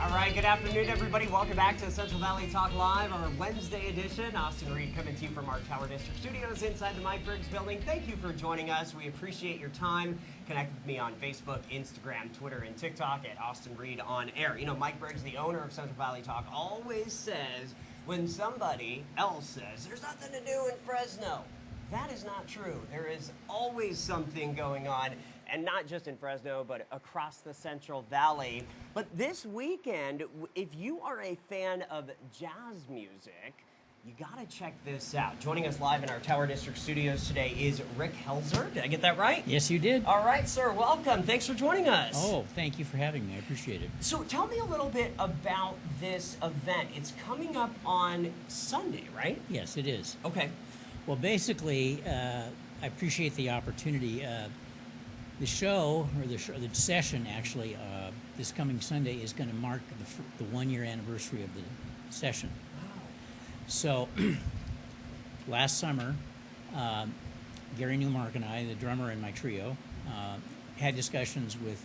All right, good afternoon, everybody. Welcome back to Central Valley Talk Live, our Wednesday edition. Austin Reed coming to you from our Tower District studios inside the Mike Briggs building. Thank you for joining us. We appreciate your time. Connect with me on Facebook, Instagram, Twitter, and TikTok at Austin Reed on Air. You know, Mike Briggs, the owner of Central Valley Talk, always says when somebody else says there's nothing to do in Fresno, that is not true. There is always something going on, and not just in Fresno, but across the Central Valley. But this weekend, if you are a fan of jazz music, you gotta check this out. Joining us live in our Tower District studios today is Rick Helzer. Did I get that right? Yes, you did. All right, sir, welcome. Thanks for joining us. Oh, thank you for having me. I appreciate it. So tell me a little bit about this event. It's coming up on Sunday, right? Yes, it is. Okay. Well, basically, I appreciate the opportunity. The show, or the session, actually, this coming Sunday is going to mark the one-year anniversary of the session. Wow. So, last summer, Gary Newmark and I, the drummer in my trio, had discussions with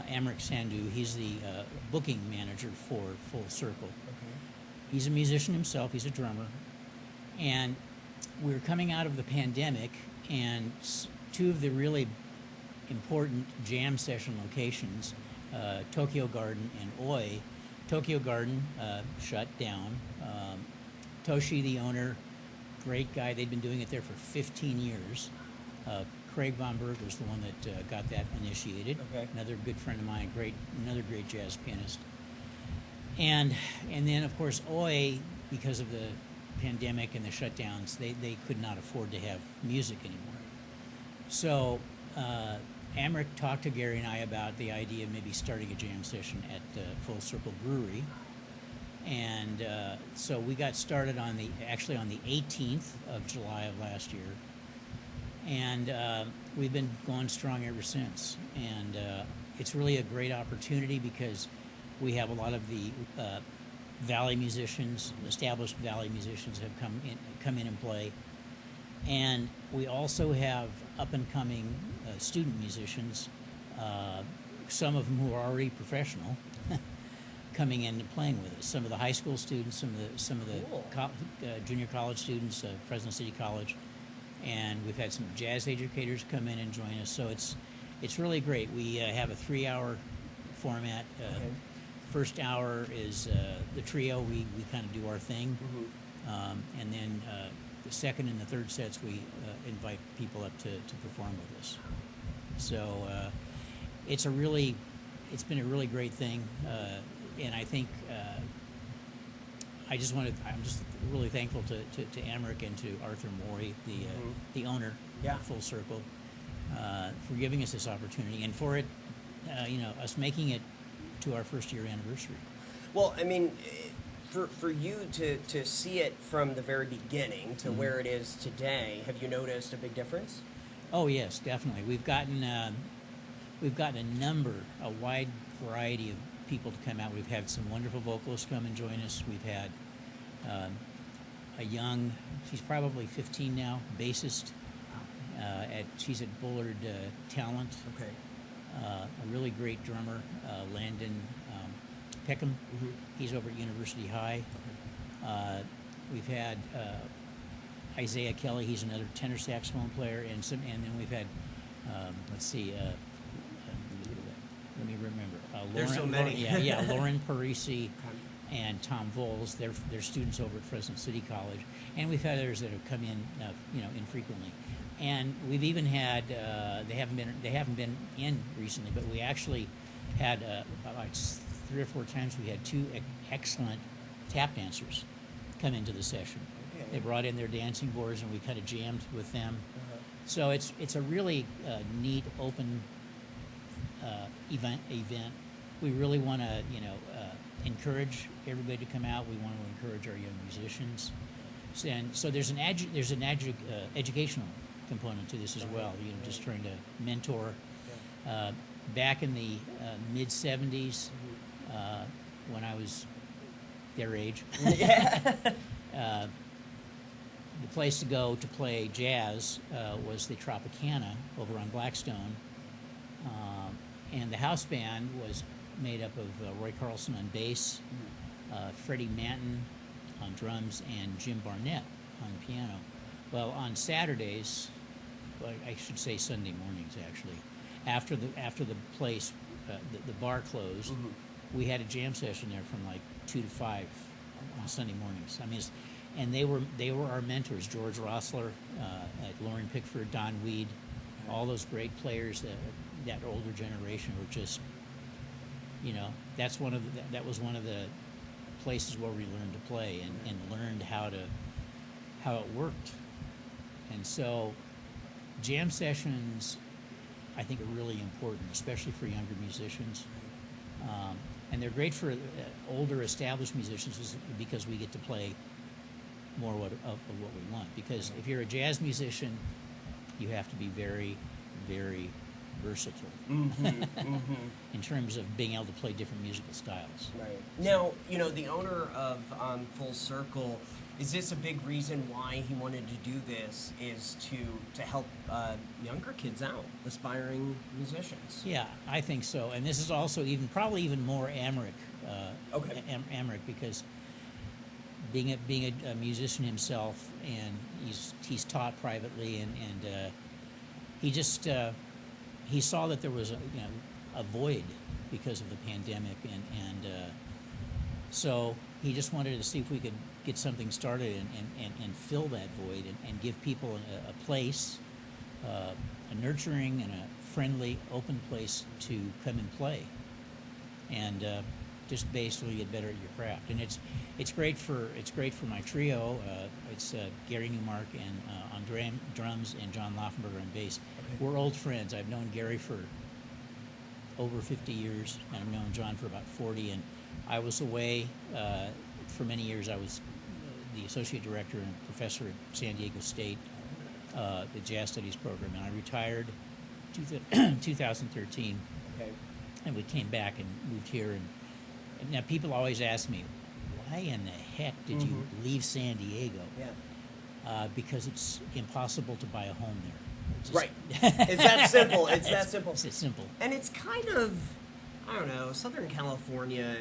Amrik Sandhu. He's the booking manager for Full Circle. Okay. He's a musician himself. He's a drummer. And we were coming out of the pandemic, and two of the really important jam session locations, Tokyo Garden and Oi. Tokyo Garden shut down. Toshi, the owner, great guy. They'd been doing it there for 15 years. Craig Von Berg was the one that got that initiated. Okay. Another good friend of mine, another great jazz pianist. And then, of course, Oi, because of the pandemic and the shutdowns, they could not afford to have music anymore. So Amrik talked to Gary and I about the idea of maybe starting a jam session at Full Circle Brewery. And so we got started on the 18th of July of last year. And we've been going strong ever since. And it's really a great opportunity because we have a lot of the Valley musicians, established Valley musicians have come in and play. And we also have up-and-coming student musicians, some of them who are already professional, coming in and playing with us. Some of the high school students, some of the Cool. Junior college students, Fresno City College, and we've had some jazz educators come in and join us. So it's really great. We have a 3-hour format. Okay. First hour is the trio. We kind of do our thing, and then the second and the third sets we invite people up to perform with us. So it's been a really great thing, and I think I'm just really thankful to Amrik and to Arthur Morey, the owner of Full Circle, for giving us this opportunity and for it, us making it to our first year anniversary. Well, I mean, for you to see it from the very beginning to where it is today, have you noticed a big difference? Oh yes, definitely. We've gotten a wide variety of people to come out. We've had some wonderful vocalists come and join us. We've had a young, she's probably 15 now, bassist. She's at Bullard Talent. Okay. A really great drummer, Landon Peckham. He's over at University High. We've had Isaiah Kelly. He's another tenor saxophone player, and then we've had let me remember. There's so many. Lauren Parisi and Tom Voles. They're students over at Fresno City College, and we've had others that have come in, infrequently. And we've even had they haven't been in recently, but we actually had about 3 or 4 times we had 2 excellent tap dancers come into the session. Okay. They brought in their dancing boards and we kind of jammed with them. So it's a really neat open event. We really want to encourage everybody to come out. We want to encourage our young musicians, and so there's an educational component to this as well. Just trying to mentor. Back in the mid '70s, when I was their age, the place to go to play jazz was the Tropicana over on Blackstone, and the house band was made up of Roy Carlson on bass, Freddie Manton on drums, and Jim Barnett on piano. Well, on Saturdays, well, I should say Sunday mornings actually, after the place, the bar closed, we had a jam session there from like 2 to 5 on Sunday mornings. I mean, and they were our mentors: George Rossler, Lauren Pickford, Don Weed, all those great players. That older generation were just, that was one of the places where we learned to play and learned how it worked. And so jam sessions, I think, are really important, especially for younger musicians. And they're great for older established musicians because we get to play more of what we want. Because if you're a jazz musician, you have to be very, very versatile in terms of being able to play different musical styles. Right. Now, the owner of Full Circle, is this a big reason why he wanted to do this, is to help younger kids out, aspiring musicians? Yeah, I think so. And this is also probably even more Amric. Amric, because being a musician himself, and he's taught privately, and he just he saw that there was a void because of the pandemic, and so he just wanted to see if we could get something started and fill that void and give people a place, a nurturing and a friendly, open place to come and play, and just basically get better at your craft. And it's great for my trio. It's Gary Newmark and on drums, and John Laufenberger on bass. Okay. We're old friends. I've known Gary for over 50 years, and I've known John for about 40. And I was away for many years. I was the associate director and professor at San Diego State, the jazz studies program, and I retired 2013. Okay. And we came back and moved here. And now people always ask me, why in the heck did you leave San Diego? Yeah. Because it's impossible to buy a home there. Right. It's that simple. It's that simple. It's simple. And it's kind of, I don't know, Southern California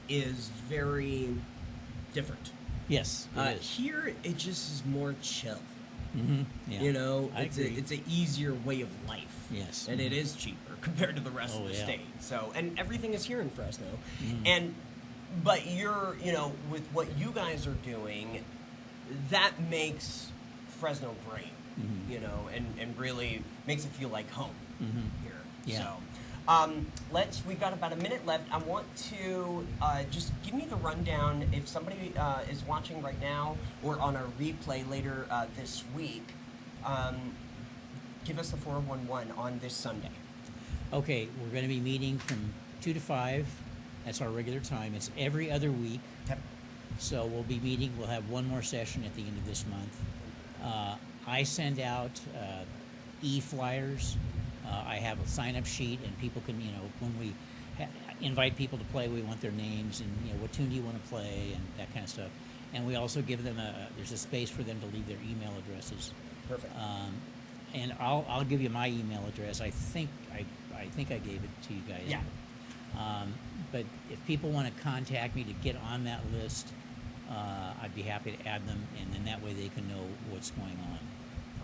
is very different. Yes, it is. Here, it just is more chill. Yeah. It's an easier way of life. Yes. And it is cheaper compared to the rest of the state. So, and everything is here in Fresno. But you're, with what you guys are doing, that makes Fresno great, and really makes it feel like home here. Yeah. So, we've got about a minute left. I want to just give me the rundown. If somebody is watching right now or on a replay later this week, give us the 411 on this Sunday. Okay, we're going to be meeting from 2 to 5. That's our regular time. It's every other week. Yep. So we'll be meeting. We'll have one more session at the end of this month. I send out e-flyers. I have a sign-up sheet, and people can, when we invite people to play, we want their names and, what tune do you want to play and that kind of stuff. And we also give them there's a space for them to leave their email addresses. Perfect. And I'll give you my email address. I think I gave it to you guys. Yeah. But if people want to contact me to get on that list, I'd be happy to add them, and then that way they can know what's going on.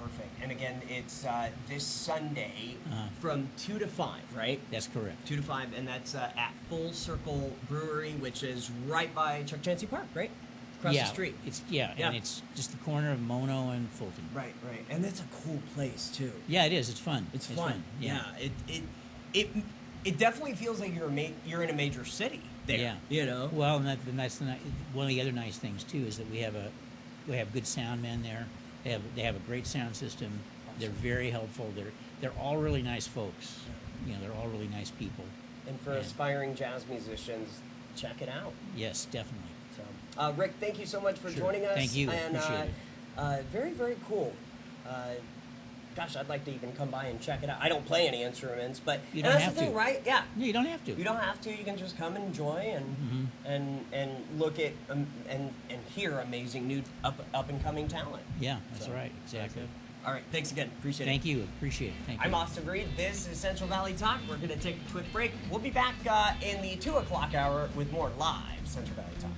Perfect. And again, it's this Sunday from 2 to 5, right? That's correct. 2 to 5, and that's at Full Circle Brewery, which is right by Chuck Chancey Park, right? Across the street. And it's just the corner of Mono and Fulton. Right. And it's a cool place, too. Yeah, it is. It's fun. It's fun. Yeah. It definitely feels like you're in a major city there. Yeah. Well, and that's one of the other nice things too is that we have good sound men there. They have a great sound system. Awesome. They're very helpful. They're all really nice folks. They're all really nice people. And for aspiring jazz musicians, check it out. Yes, definitely. So, Rick, thank you so much for joining us. Thank you. And appreciate it. Very, very cool. Gosh, I'd like to even come by and check it out. I don't play any instruments, but you don't have that's the thing, to, right? Yeah. No, you don't have to. You don't have to. You can just come and enjoy and look at and hear amazing new up and coming talent. Yeah, that's right. Exactly. All right, thanks again. Appreciate it. Thank you. Appreciate it. Thank you. I'm Austin Reed. This is Central Valley Talk. We're going to take a quick break. We'll be back in the 2 o'clock hour with more live Central Valley Talk.